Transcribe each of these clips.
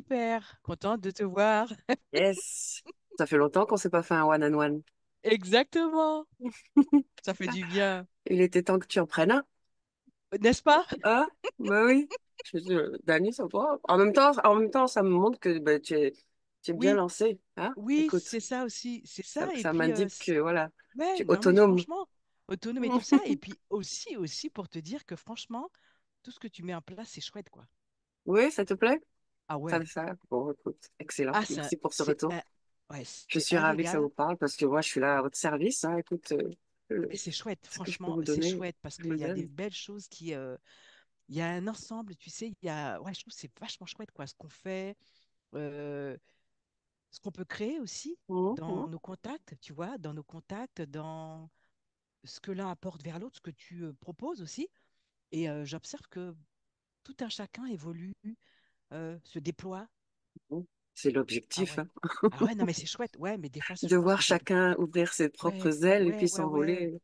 Super, contente de te voir. Yes. Ça fait longtemps qu'on s'est pas fait un one-on-one. Exactement, ça fait du bien, Il était temps que tu en prennes un. n'est-ce pas? Ah, bah oui. Dani, ça va. En même temps, ça me montre que bah, tu es bien Oui, lancé. Hein? oui, Écoute, c'est ça aussi, c'est ça, ça. Et ça puis, m'indique que voilà, tu ouais, es non, mais autonome. franchement, autonome et tout ça. Et puis aussi pour te dire que franchement, tout ce que tu mets en place, c'est chouette, quoi. Oui, ça te plaît? Ah Ça, ouais, ça. Bon, écoute, excellent. ah, Merci pour ce c'est retour. ouais, Je c'est suis un ravie que ça vous régal. parle parce que moi, je suis là à votre service. Hein. Écoute, Mais c'est chouette, ce que je peux franchement, vous c'est donner, chouette parce je vous qu'il le y a des donne. belles choses qui. Il y a un ensemble, tu sais, ouais, je trouve que c'est vachement chouette, quoi, ce qu'on fait. euh, Ce qu'on peut créer aussi Mhm, dans mhm. nos contacts, tu vois, dans nos contacts, dans ce que l'un apporte vers l'autre, ce que tu proposes aussi. Et j'observe que tout un chacun évolue, se déploie. C'est Ah l'objectif, ouais. hein. Ah ouais, non, mais c'est chouette. Ouais, mais des fois, De je pense voir que c'est. chacun ouvrir ses Ouais, propres ailes et ouais, puis ouais, ouais. s'envoler.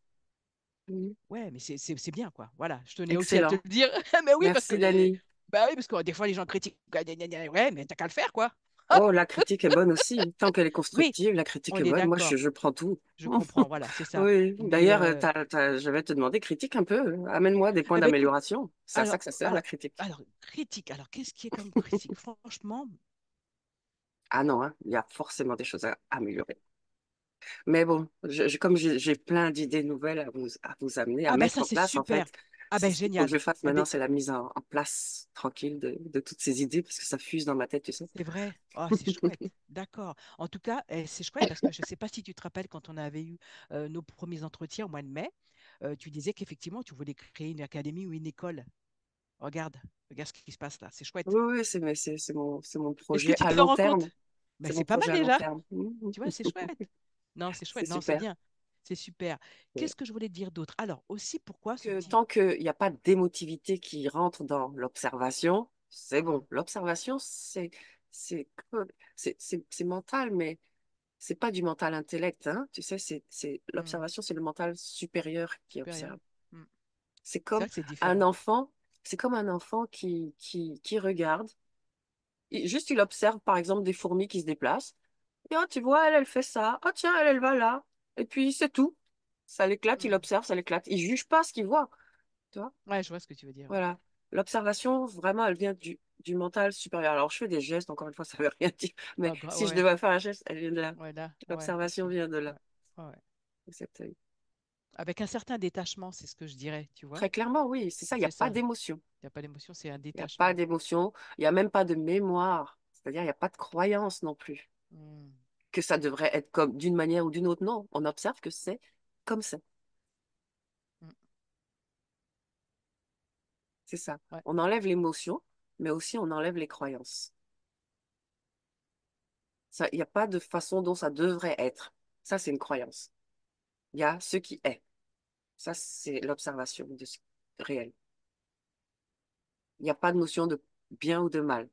Mhm. Ouais, mais c'est bien, quoi. Voilà, je tenais aussi à te Excellent. le dire. Mais oui, parce que Merci, Dani. bah oui, parce que des fois, les gens critiquent. Ouais, gna, gna, gna, ouais, mais t'as qu'à le faire, quoi. Oh, la critique est bonne aussi. Tant qu'elle est Oui, constructive, la critique on est est bonne. Moi, d'accord. je prends tout. Je comprends, voilà, c'est ça. Oui. Mais D'ailleurs, je vais te demander, critique un peu. Amène-moi des points eh ben, écoute, d'amélioration. C'est à ça Alors, que ça sert, la alors, critique. critique. Alors, qu'est-ce qui est comme critique? Franchement, Ah non, hein, il y a forcément des choses à améliorer. Mais bon, comme j'ai plein d'idées nouvelles à vous amener, à ah ben mettre ça, en c'est place, en super. fait, Ah c'est ben ce qu'il faut que génial. je fasse Eh maintenant, ben, c'est la mise en place tranquille de toutes ces idées, parce que ça fuse dans ma tête, tu sais. c'est vrai. Oh, c'est chouette. D'accord. En tout cas, c'est chouette parce que je ne sais pas si tu te rappelles quand on avait eu nos premiers entretiens au mois de mai, tu disais qu'effectivement, tu voulais créer une académie ou une école. Regarde, regarde ce qui se passe là. C'est chouette. Oui, oui, c'est mon Est-ce que projet tu à te long rends terme. compte? Ben, C'est mon c'est pas mal projet à long déjà. terme. Tu vois, c'est chouette. Non, c'est C'est chouette. Non, c'est super. bien. C'est super. Ouais. Qu'est-ce que je voulais te dire d'autre? Alors, aussi, pourquoi ce Que type... tant qu'il n'y a pas d'émotivité qui rentre dans l'observation, c'est Hmm, bon. L'observation, c'est, c'est mental, mais c'est pas du mental intellect, hein. Tu sais, hmm, l'observation, c'est le mental supérieur qui supérieur. observe. Hmm. C'est C'est comme vrai que c'est un différent. enfant, c'est comme un enfant qui regarde. Juste, il observe, par exemple, des fourmis qui se déplacent. Et oh, tu vois, elle fait ça. Oh, tiens, elle va là. Et puis, c'est tout. Ça l'éclate, il Hmm. observe, ça l'éclate. Il juge pas ce qu'il voit. Tu vois? Ouais, je vois ce que tu veux dire. Ouais. Voilà. L'observation, vraiment, elle vient du mental supérieur. Alors, je fais des gestes, encore une fois, ça veut rien dire. Mais si je Ouais, devais faire un geste, elle vient de là. ouais, là, ouais, L'observation ok. vient de là. Ouais, ouais. Exactement. Avec un certain détachement, c'est ce que je dirais, tu vois. Très clairement, oui, c'est ça, il n'y a C'est pas ça. d'émotion. Il n'y a pas d'émotion, c'est un Il n'y a pas détachement. d'émotion, il n'y a même pas de mémoire. C'est-à-dire, il n'y a pas de croyance non plus. Hmm. Que ça devrait être comme d'une manière ou d'une autre. Non, on observe que c'est comme ça. Hmm. C'est ça. Ouais, On enlève l'émotion, mais aussi on enlève les croyances. Ça, il n'y a pas de façon dont ça devrait être. Ça, c'est une croyance. Il y a ce qui est. Ça, c'est l'observation de ce réel. Il n'y a pas de notion de bien ou de mal.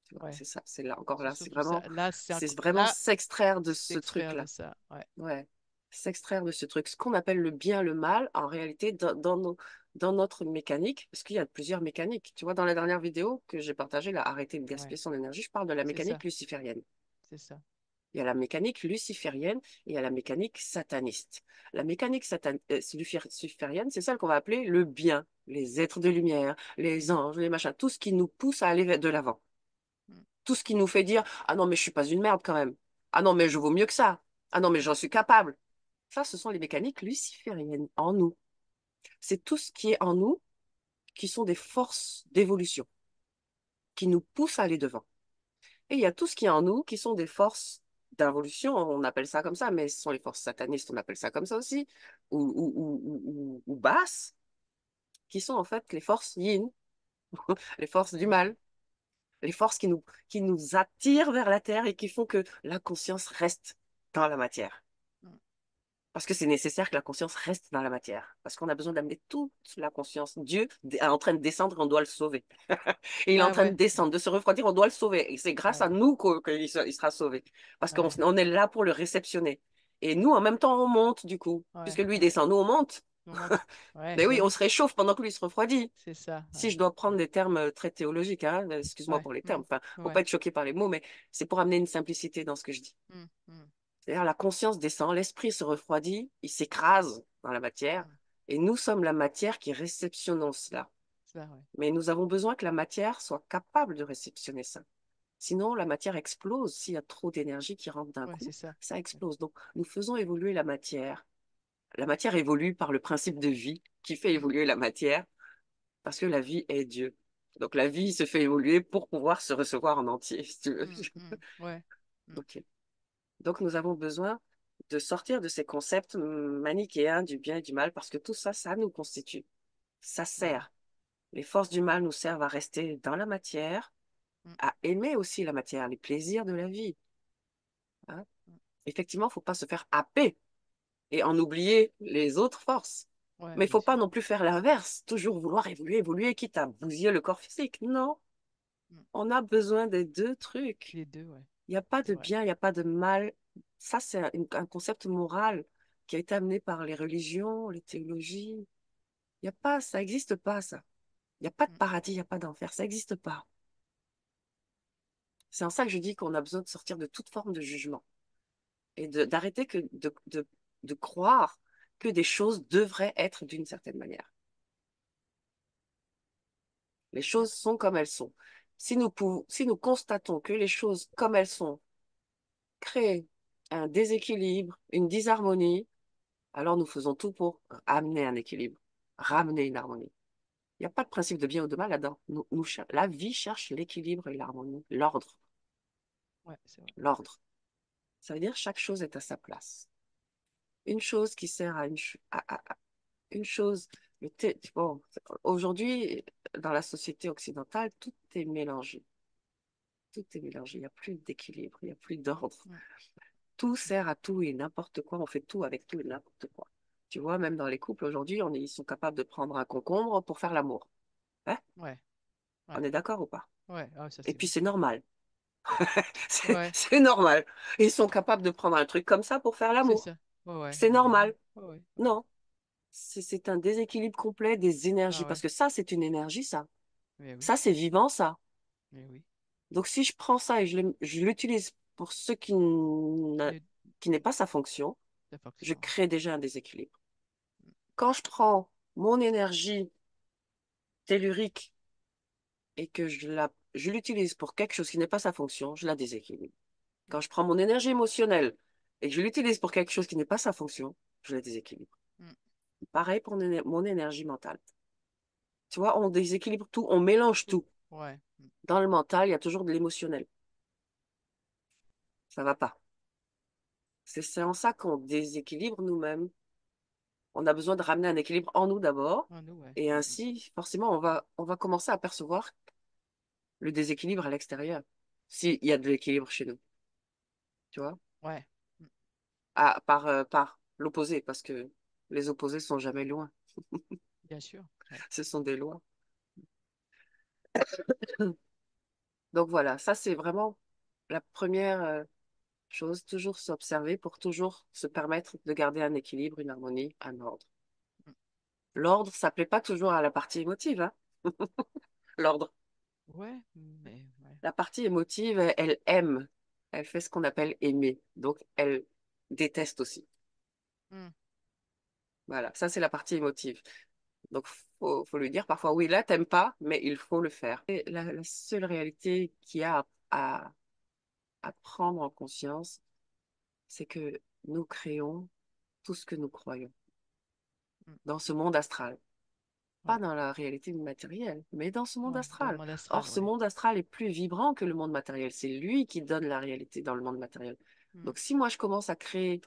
Tu vois, ouais. c'est ça. C'est là, encore C'est là. surtout ça. Là, C'est vraiment là, s'extraire de ce s'extraire de truc-là. ça. Ouais, Ouais, s'extraire de ce truc. Ce qu'on appelle le bien, le mal, en réalité, dans notre mécanique, parce qu'il y a plusieurs mécaniques. Tu vois, dans la dernière vidéo que j'ai partagée, là, arrêter de ouais. gaspiller son énergie, je parle de la C'est mécanique ça. luciférienne. C'est ça. Il y a la mécanique luciférienne et il y a la mécanique sataniste. La mécanique luciférienne, c'est celle qu'on va appeler le bien, les êtres de lumière, les anges, les machins, tout ce qui nous pousse à aller de l'avant. Hmm. Tout ce qui nous fait dire, ah non, mais je suis pas une merde quand même. Ah non, mais je vaux mieux que ça. Ah non, mais j'en suis capable. Ça, ce sont les mécaniques lucifériennes en nous. C'est tout ce qui est en nous qui sont des forces d'évolution, qui nous poussent à aller devant. Et il y a tout ce qui est en nous qui sont des forces d'involution, on appelle ça comme ça, mais ce sont les forces satanistes, on appelle ça comme ça aussi, ou basses, qui sont en fait les forces yin, les forces du Hmm. mal, les forces qui nous attirent vers la terre et qui font que la conscience reste dans la matière. Hmm. Parce que c'est nécessaire que la conscience reste dans la matière. Parce qu'on a besoin d'amener toute la conscience. Dieu est en train de descendre, on doit le sauver. Et il est en Ah train de ouais, ouais, descendre, de se refroidir, on doit le sauver. Et c'est grâce ouais, à nous qu'il sera sauvé. Parce qu'on ouais, on est là pour le réceptionner. Et nous, en même temps, on monte, du coup. Puisque ouais, lui ouais, descend, nous, on monte. Moment de- Ouais, Mais bah oui, on oui, se réchauffe pendant que lui se refroidit. c'est ça. Si Ouais, je dois ouais, prendre des termes très théologiques, hein, excuse-moi ouais, pour les termes, enfin, faut pas ouais, être choqué par les mots, mais c'est pour amener une simplicité dans ce que je dis. mm, mm, C'est-à-dire la conscience descend, l'esprit se refroidit, il s'écrase dans la matière, mm. et nous sommes la matière qui réceptionnons cela. Ça, ouais, Mais nous avons besoin que la matière soit capable de réceptionner ça. Sinon, la matière explose. S'il y a trop d'énergie qui rentre d'un ouais, coup, c'est ça. ça Ouais. explose. Donc, nous faisons évoluer la matière. La matière évolue par le principe de vie qui fait Mm, évoluer la matière parce que la vie est Dieu. Donc, la vie se fait évoluer pour pouvoir se recevoir en entier, si tu veux. ouais, mm, Ok. Donc, nous avons besoin de sortir de ces concepts manichéens du bien et du mal parce que tout ça, ça nous constitue. Ça ouais, sert. Les forces du mal nous servent à rester dans la matière, mm, à aimer aussi la matière, les plaisirs de la vie, hein. mm. Effectivement, il ne faut pas se faire happer et en oublier les autres forces. Ouais, Mais il ne bien faut pas sûr. non plus faire l'inverse, toujours vouloir évoluer, évoluer, quitte à bousiller le corps physique. Non, Mm. on a besoin des deux trucs. Les deux, ouais, Il n'y a pas c'est de vrai. bien, il n'y a pas de mal. Ça, c'est un concept moral qui a été amené par les religions, les théologies. Il n'y a pas, ça n'existe pas, ça. Il n'y a pas de Mm, paradis, il n'y a pas d'enfer, ça n'existe pas. C'est en ça que je dis qu'on a besoin de sortir de toute forme de jugement et d'arrêter de croire que des choses devraient être d'une certaine manière. Les mm. choses sont comme elles sont. Si nous constatons que les choses comme elles sont créent un déséquilibre, une disharmonie, alors nous faisons tout pour amener un équilibre, ramener une harmonie. Il n'y a pas de principe de bien ou de mal là-dedans. La vie cherche l'équilibre et l'harmonie, l'ordre, Ouais, c'est vrai. l'ordre. Ça veut dire chaque chose est à sa place. Une chose qui sert à une chose. Bon, aujourd'hui, dans la société occidentale, tout est mélangé. Tout est mélangé. Il n'y a plus d'équilibre, il n'y a plus d'ordre. Mm, Tout sert à tout et n'importe quoi. On fait tout avec tout et n'importe quoi. Tu vois, même dans les couples aujourd'hui, ils sont capables de prendre un concombre pour faire l'amour. Hein? ouais, On ouais, est d'accord ou pas? ouais. Ah, ça, Et c'est puis vrai. c'est normal. Ouais, C'est normal. Ils sont capables de prendre un truc comme ça pour faire c'est l'amour. ça. Ouais, ouais, C'est ouais, ouais, normal. ouais, ouais, ouais. Non, c'est un déséquilibre complet des énergies. Ah Parce ouais, que ça, c'est une énergie, ça. mais oui, Ça, c'est vivant, ça. mais oui. Donc, si je prends ça et je l'utilise pour ce Les qui n'est pas sa fonction, deux je fonctions. crée déjà un déséquilibre. Quand je prends mon énergie tellurique et que je l'utilise pour quelque chose qui n'est pas sa fonction, je la déséquilibre. Quand je prends mon énergie émotionnelle et que je l'utilise pour quelque chose qui n'est pas sa fonction, je la déséquilibre. Mm, Pareil pour mon énergie mentale. Tu vois, on déséquilibre tout, on mélange tout. tout. Ouais, mm, Dans le mental, il y a toujours de l'émotionnel. Ça va pas. C'est en ça qu'on déséquilibre nous-mêmes. On a besoin de ramener un équilibre en nous d'abord. ah, nous, ouais. Et ainsi, forcément, on va commencer à percevoir le déséquilibre à l'extérieur. S'il y a de l'équilibre chez nous, tu vois, Ouais, mm, par l'opposé, parce que les opposés sont jamais loin. bien sûr. Ouais. Ce sont des lois. Donc voilà, ça c'est vraiment la première chose, toujours s'observer pour toujours se permettre de garder un équilibre, une harmonie, un ordre. Mm. L'ordre, ça plaît pas toujours à la partie émotive, hein, l'ordre. Ouais, mais ouais. La partie émotive, elle aime. Elle fait ce qu'on appelle aimer. Donc, elle déteste aussi. Mm, Voilà, ça c'est la partie émotive. Donc, faut lui dire parfois, oui, là, t'aimes pas, mais il faut le faire. Et la seule réalité qu'il y a à prendre en conscience, c'est que nous créons tout ce que nous croyons mm, dans ce monde astral. Pas ouais. dans la réalité matérielle, mais dans ce monde Ouais, dans le astral. monde Or, astral, ce ouais. monde astral est plus vibrant que le monde matériel. C'est lui qui donne la réalité dans le monde matériel. Mm, Donc, si moi, je commence à créer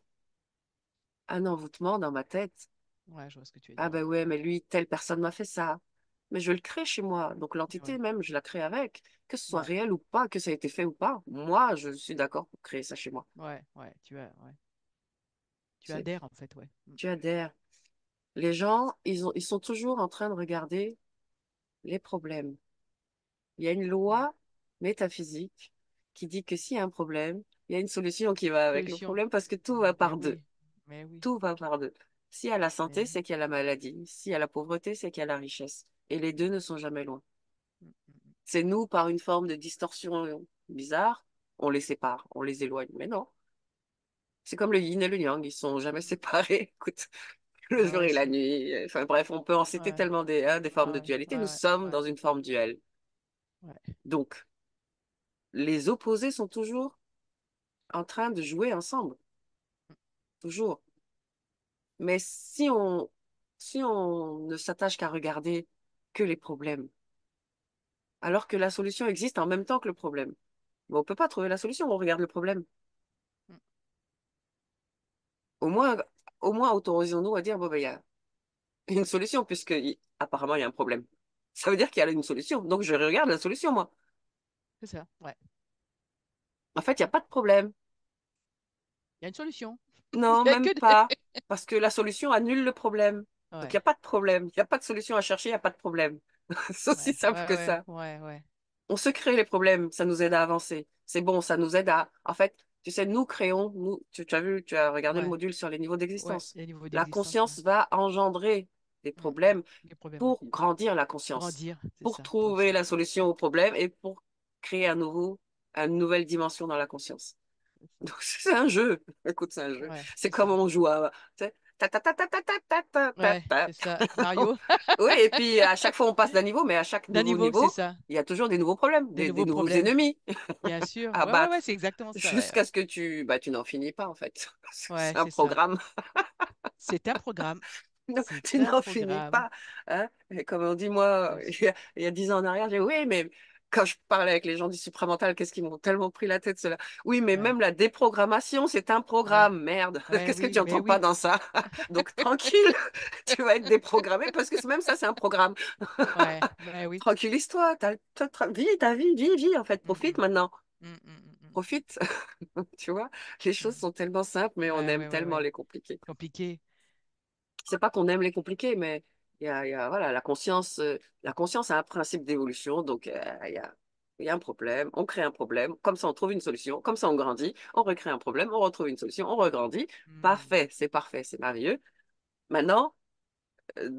un envoûtement dans ma tête, ouais, je vois ce que tu veux ah dire. ben ouais, mais lui, telle personne m'a fait ça. Mais je le crée chez moi. Donc, l'entité Ouais, même, je la crée avec. Que ce soit ouais, réel ou pas, que ça a été fait ou pas, moi, je suis d'accord pour créer ça chez moi. ouais, ouais. Ouais. Tu C'est- adhères, en fait, ouais. Mm, Tu adhères. Les gens, ils sont toujours en train de regarder les problèmes. Il y a une mm. loi métaphysique qui dit que s'il y a un problème, il y a une solution qui va avec le Solution. problème parce que tout va Mais par deux. oui, mais oui. Tout va par deux. S'il y a la santé, Mais- c'est qu'il y a la maladie. S'il y a la pauvreté, c'est qu'il y a la richesse. Et les deux ne sont jamais loin. Mm, mm, mm. C'est nous, par une forme de distorsion bizarre, on les sépare, on les éloigne. Mais non, c'est comme le yin et le yang, ils sont jamais séparés. Écoute, le Ouais, jour ouais, et la c'est. nuit. Enfin bref, on peut en citer Ouais, tellement des formes de ouais, dualité. Nous ouais, sommes ouais, dans une forme duelle. ouais. Donc, les opposés sont toujours en train de jouer ensemble. Toujours. Mais si on ne s'attache qu'à regarder que les problèmes, alors que la solution existe en même temps que le problème, mais on ne peut pas trouver la solution, on regarde le problème. Mm. Au moins, au moins autorisons-nous à dire, bon, ben, il y a une solution, puisque apparemment, il y a un problème. Ça veut dire qu'il y a une solution. Donc, je regarde la solution, moi. C'est ça, ouais. En fait, il n'y a pas de problème. Il y a une solution. Il Non, y a même que des. pas. Parce que la solution annule le problème. Donc, il n'y Ouais, a pas de problème. Il n'y a pas de solution à chercher, il n'y a pas de problème. C'est aussi ouais, simple ouais, que ouais, ça. ouais, ouais, On se crée les problèmes, ça nous aide à avancer. C'est bon, ça nous aide à... En fait, tu sais, nous créons, tu as vu, tu as regardé le ouais, module sur les niveaux ouais. d'existence. Il y a niveau La d'existence, ouais. conscience va engendrer des Mm, mm. problèmes Des problèmes, ouais. pour grandir la conscience, Grandir, c'est pour ça, pour trouver la expansion. solution au problème et pour créer à nouveau une nouvelle dimension dans la conscience. C'est ça. Donc, c'est un jeu. Écoute, c'est un jeu. Ouais, C'est c'est comme ça. on joue à... Tu sais, ta ta ta ta ta ta ta ta ta Ouais, ta. c'est ça. Mario, Oui, et puis à chaque fois on passe d'un niveau, mais à chaque d'un nouveau niveau, c'est niveau, ça. il y a toujours des nouveaux problèmes, Des des nouveaux nouveaux problèmes, ennemis bien sûr. à Ouais, ouais, ouais, battre c'est exactement ça. Ouais, jusqu'à ce que tu n'en finis pas en fait. ouais, C'est un c'est ça. programme. C'est un programme. Non, C'est tu un n'en finis programme. pas. Hein. Et comme on dit, moi, Bien sûr. il y a 10 ans en arrière, j'ai dit, oui, mais quand je parlais avec les gens du supramental, qu'est-ce qu'ils m'ont tellement pris la tête, cela. Oui, mais Ouais, même la déprogrammation, c'est un ouais, programme. Merde, ouais, qu'est-ce que oui, tu mais n'entends pas oui. dans ça? Donc, tranquille, tu vas être déprogrammé parce que même ça, c'est un programme. Ouais, mais oui. Tranquillise-toi, vis ta vie, vis, en fait, Mm, profite mm, maintenant. mm, mm, mm, mm, Profite. Tu vois, les choses mm. sont tellement simples, mais on Ouais, aime ouais, ouais, tellement ouais. les compliquer. Compliqué. C'est pas qu'on aime les compliquer, mais voilà, la conscience a un principe d'évolution, donc il y a un problème, on crée un problème, comme ça on trouve une solution, comme ça on grandit, on recrée un problème, on retrouve une solution, on regrandit. Mm. Parfait, c'est merveilleux. Maintenant, euh,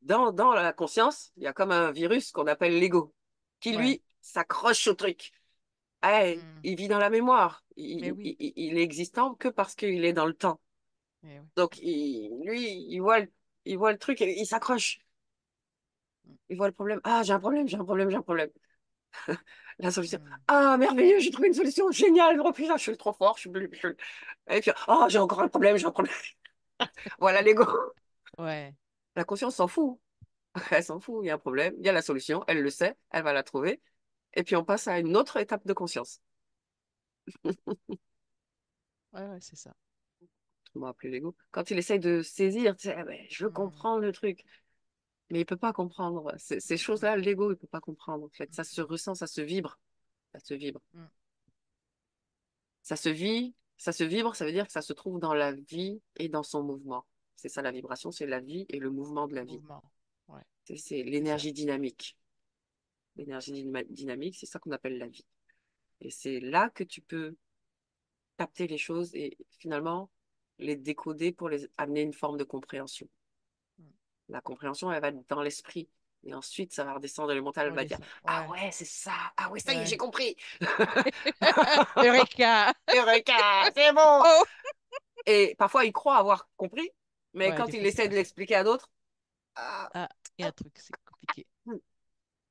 dans la conscience, il y a comme un virus qu'on appelle l'ego, qui Ouais. lui s'accroche au truc. Hey, Mm. il vit dans la mémoire. Mais Il, oui. il, il il est existant que parce qu'il est dans le temps. Mais oui. Donc, lui, il voit le truc et il s'accroche. Mm. Il voit le problème. Ah, j'ai un problème, j'ai un problème, j'ai un problème. La solution. Mm. Ah, merveilleux, j'ai trouvé une solution. Génial. Oh putain, je suis trop fort. Et puis, oh, j'ai encore un problème, j'ai un problème. Voilà l'ego. Ouais. La conscience s'en fout. Elle s'en fout. Il y a un problème, il y a la solution. Elle le sait, elle va la trouver. Et puis, on passe à une autre étape de conscience. Ouais, ouais, c'est ça. On va appeler l'ego. Quand il essaye de saisir, tu sais, ah ben, je veux Mm. comprendre le truc. Mais il peut pas comprendre. Ces Mm, mm, choses-là, l'ego, il peut pas comprendre. En fait, ça se mm, ressent, ça se vibre. Ça se vibre. mm. Ça se vit, ça se vibre, ça veut dire que ça se trouve dans la vie et dans son mouvement. C'est ça la vibration, c'est la vie et le mouvement de Le la vie. mouvement. Ouais, C'est c'est ça. l'énergie dynamique. L'énergie dynamique, c'est ça qu'on appelle la vie. Et c'est là que tu peux capter les choses et finalement les décoder pour les amener une forme de compréhension. Mm. La compréhension, elle va être dans l'esprit. Et ensuite, ça va redescendre et le mental On va dire, descend. ah Ouais. ouais, c'est ça. Ah ouais, ça y est, j'ai Ouais. compris. Eureka! Eureka, c'est bon. Oh! Et parfois, il croit avoir compris, mais Ouais, quand des il fois, c'est essaie pas de ça. l'expliquer à d'autres, ah, Ah, il y a un truc, c'est compliqué.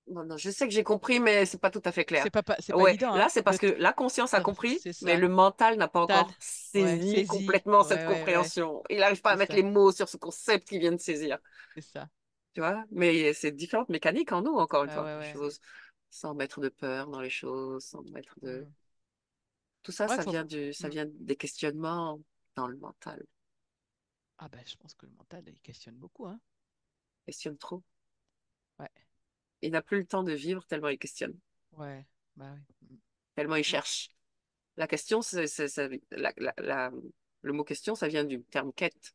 non, non, je sais que j'ai compris, mais c'est pas tout à fait clair. C'est pas Ouais, évident, là, hein? c'est parce que la conscience a compris, C'est mais ça. le mental n'a pas Tal. encore Ouais, saisi saisi. complètement cette Ouais, ouais, ouais. compréhension. Il n'arrive pas à C'est mettre ça. les mots sur ce concept qu'il vient de saisir. C'est ça. Tu vois? Mais c'est différentes mécaniques en nous, encore une Ouais, fois. ouais, Les ouais. choses, sans mettre de peur dans les choses, sans mettre de... Mm. Tout ça, Ouais, ça vient ça mm. vient des questionnements dans le mental. Ah ben, je pense que le mental, il questionne beaucoup, hein? Questionne trop. Ouais, Il n'a plus le temps de vivre tellement il questionne, ouais, bah oui. Mm. tellement il Mm. cherche. La question, le mot question, ça vient du terme quête.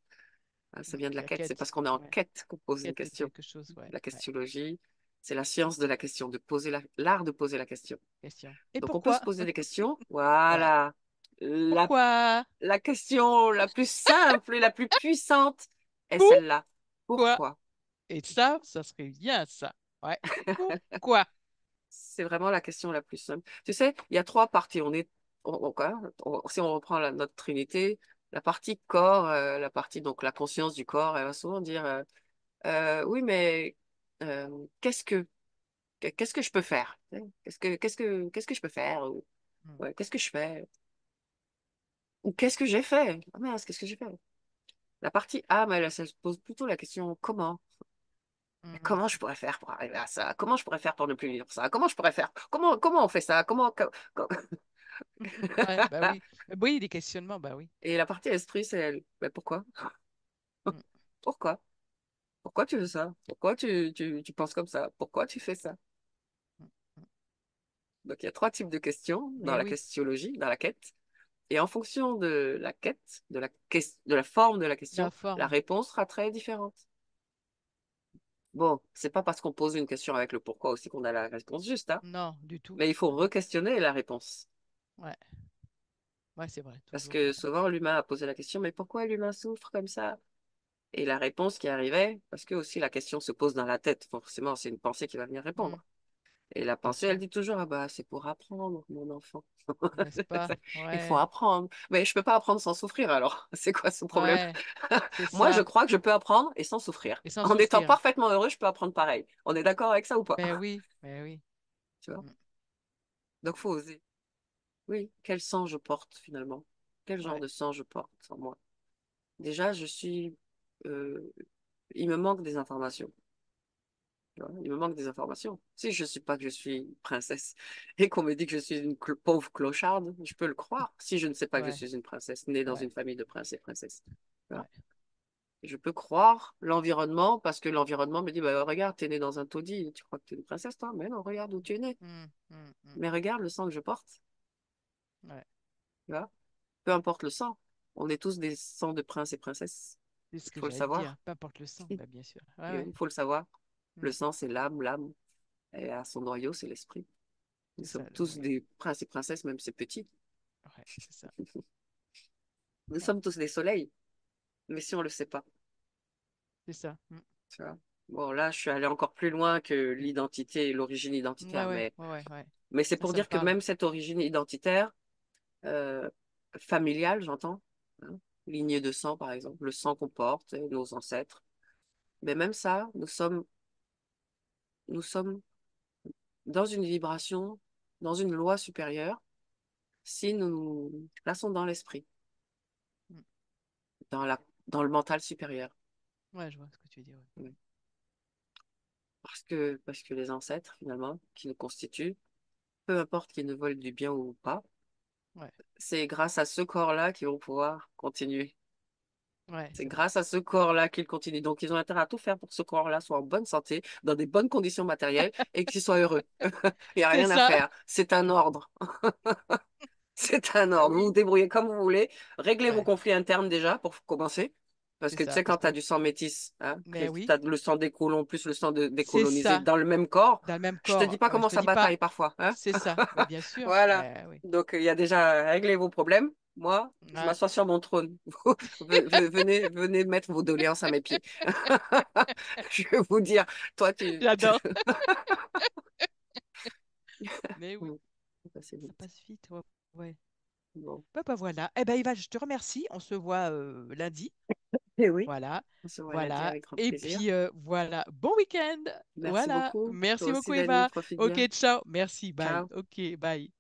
Hein, ça Mm. vient de la La quête. C'est quête, parce qu'on est en ouais. quête qu'on pose une Quête de question. quelque chose, ouais, La ouais. questionologie, c'est la science de la question, de poser l'art de poser la question. Question. Et Donc on peut pourquoi? se poser des questions. Ouais. Voilà. La, Pourquoi? la question la plus simple et la plus puissante. est celle-là. Pourquoi? Pourquoi? Et ça serait bien ça. Ouais. Pourquoi? C'est vraiment la question la plus simple. Tu sais, il y a trois parties. Quoi, si on reprend notre trinité, la partie corps, la partie, donc la conscience du corps, elle va souvent dire, oui, mais euh, qu'est-ce que, qu'est-ce que je peux faire? Qu'est-ce que je peux faire? Ou, Mm, ouais, qu'est-ce que je fais? Ou qu'est-ce que j'ai fait? Ah mince, qu'est-ce que j'ai fait? La partie âme, elle se pose plutôt la question comment? Mais mm, comment je pourrais faire pour arriver à ça? Comment je pourrais faire pour ne plus vivre ça? Comment je pourrais faire? Comment on fait ça? ouais, bah oui. Oui, des questionnements, bah oui. Et la partie esprit, c'est elle. Mais pourquoi? Mm, Pourquoi? Pourquoi tu veux ça? Pourquoi tu penses comme ça? Pourquoi tu fais ça? mm, mm. Donc, il y a trois types de questions dans Mais la oui, questionologie, dans la quête. Et en fonction de la quête, de la forme de la la question, la forme. réponse sera très différente. Bon, c'est pas parce qu'on pose une question avec le pourquoi aussi qu'on a la réponse juste, hein. Non, du tout. Mais il faut Mm, mm. re-questionner la réponse. Ouais, ouais, c'est vrai, Parce toujours. que Ouais. souvent, l'humain a posé la question, mais pourquoi l'humain souffre comme ça? Et la réponse qui arrivait, parce que aussi la question se pose dans la tête, forcément, c'est une pensée qui va venir Mm, répondre. Et la bien pensée, elle sûr, dit toujours, ah bah, c'est pour apprendre, mon enfant. n'est-ce pas? Il faut Ouais, apprendre. Mais je peux pas apprendre sans souffrir, alors. C'est quoi ce problème? ouais, c'est Moi, je ça. crois que je peux apprendre et sans souffrir. Et sans En étant souffrir. parfaitement heureux, je peux apprendre pareil. On est d'accord avec ça ou pas? Mais oui, mais oui. Tu vois? Mm, Donc, faut oser. Oui, quel sang je porte finalement? Quel genre ouais, de sang je porte en moi? Déjà, euh, il me manque des informations. Tu vois, il me manque des informations. Si je ne suis pas que je suis princesse et qu'on me dit que je suis une pauvre clocharde, je peux le croire. Si je ne sais pas que je ouais, suis une princesse née dans ouais, une famille de princes et princesses. Tu vois. ouais. Je peux croire l'environnement parce que l'environnement me dit, bah, regarde, tu es née dans un taudis, tu crois que tu es une princesse, toi? Mais non, regarde où tu es née. Mm, mm, mm. Mais regarde le sang que je porte. Ouais. Tu vois. Peu importe le sang. On est tous des sangs de princes et princesses. C'est ce Il que faut le j'allais te dire. savoir. Peu importe le sang, bah, bien sûr. Ouais, Et ouais. oui, il faut le savoir. Le Mm, sang, c'est l'âme, l'âme. Et à son noyau, c'est l'esprit. Nous c'est ça, sommes le tous noyau. des princes et princesses, même c'est petit. Ouais, c'est ça. Nous Ouais, sommes tous des soleils, mais si on le sait pas, c'est ça. Mm. tu vois. Bon, là, je suis allée encore plus loin que l'identité et l'origine Ouais, identitaire, ouais, ouais, ouais, ouais. mais c'est pour Ça me dire que parle. même cette origine identitaire, euh, familiale, j'entends, hein, lignée de sang, par exemple, le sang qu'on porte, nos ancêtres, mais même ça, nous sommes dans une vibration, dans une loi supérieure, si nous nous plaçons dans l'esprit, Mm. dans le mental supérieur. Ouais, je vois ce que tu dis. Ouais. Oui. Parce que les ancêtres, finalement, qui nous constituent, peu importe qu'ils nous veulent du bien ou pas, Ouais, c'est grâce à ce corps-là qu'ils vont pouvoir continuer. ouais, C'est c'est vrai. grâce à ce corps-là qu'ils continuent. Donc, ils ont intérêt à tout faire pour que ce corps-là soit en bonne santé, dans des bonnes conditions matérielles et qu'il soit heureux. Il n'y a C'est rien à ça. faire. C'est un ordre. C'est un Bah ordre. Vous vous oui. débrouillez comme vous voulez. Réglez vos Ouais, conflits internes déjà pour commencer. Parce c'est que tu ça. sais, Parce quand tu as que, du sang métis, hein, que mais tu oui, as le sang des colons plus le sang c'est décolonisé ça. dans le même corps, Dans le même je te dis corps. pas Je comment te ça dis pas. bataille parfois. Hein. C'est ça. Mais bien sûr. Voilà. Mais oui. Donc, il y a déjà réglé vos problèmes. Moi, je Ouais, m'assois sur mon trône. Venez mettre vos doléances à mes pieds. Je vais vous dire, toi, tu... j'adore. Mais oui, Hmm, c'est ça vite. passe vite. Ouais. Ouais. Bon. Bah voilà. Eh ben, Eva, je te remercie. On se voit lundi. Eh oui, Voilà. on se voit lundi Voilà. avec grand Et plaisir. puis, voilà. Bon week-end. Merci Voilà. beaucoup. Toi Merci aussi, beaucoup, Dani, Eva. profite Ok, bien. ciao. Merci. Bye. Ciao. Ok, bye.